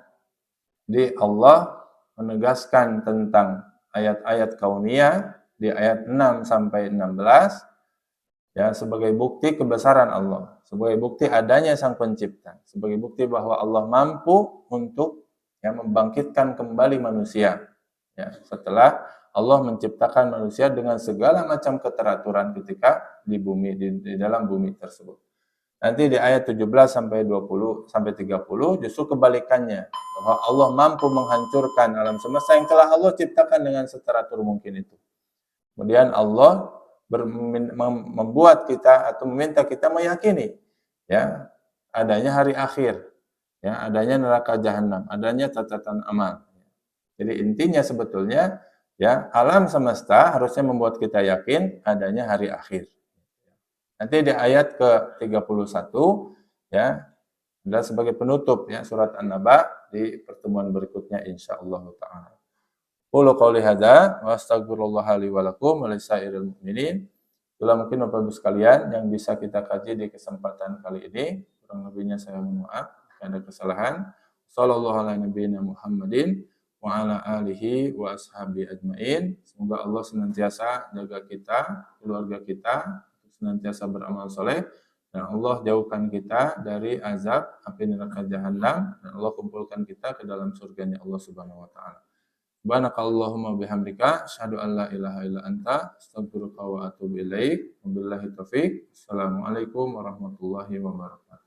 Di Allah menegaskan tentang ayat-ayat kauniyah di ayat 6 sampai 16, ya, sebagai bukti kebesaran Allah, sebagai bukti adanya Sang Pencipta, sebagai bukti bahwa Allah mampu untuk, ya, membangkitkan kembali manusia, ya, setelah Allah menciptakan manusia dengan segala macam keteraturan ketika di bumi, di dalam bumi tersebut. Nanti di ayat 17 sampai 20 sampai 30 justru kebalikannya, bahwa Allah mampu menghancurkan alam semesta yang telah Allah ciptakan dengan seteratur mungkin itu. Kemudian Allah membuat kita atau meminta kita meyakini, ya, adanya hari akhir, ya, adanya neraka jahanam, adanya catatan amal. Jadi intinya sebetulnya, ya, alam semesta harusnya membuat kita yakin adanya hari akhir. Nanti di ayat ke-31, ya, adalah sebagai penutup, ya, surat An-Naba di pertemuan berikutnya insyaallah taala. Qulu qouli hadza wa astaghfirullaha li wa lakum wa lisairil mu'minin. Itulah mungkin Bapak Ibu sekalian yang bisa kita kaji di kesempatan kali ini. Kurang lebihnya saya mohon maaf jika ada kesalahan. Shallallahu ala nabiyina Muhammadin wa ala alihi wa ashabi ajmain. Semoga Allah senantiasa jaga kita, keluarga kita, senantiasa beramal soleh, dan Allah jauhkan kita dari azab api neraka jahanam, dan Allah kumpulkan kita ke dalam surganya Allah Subhanahu wa taala. Subhanakallahumma bihamdika asyhadu an la ilaha illa anta astaghfiruka wa atubu ilaik. Wabillahi taufik. Assalamualaikum warahmatullahi wabarakatuh.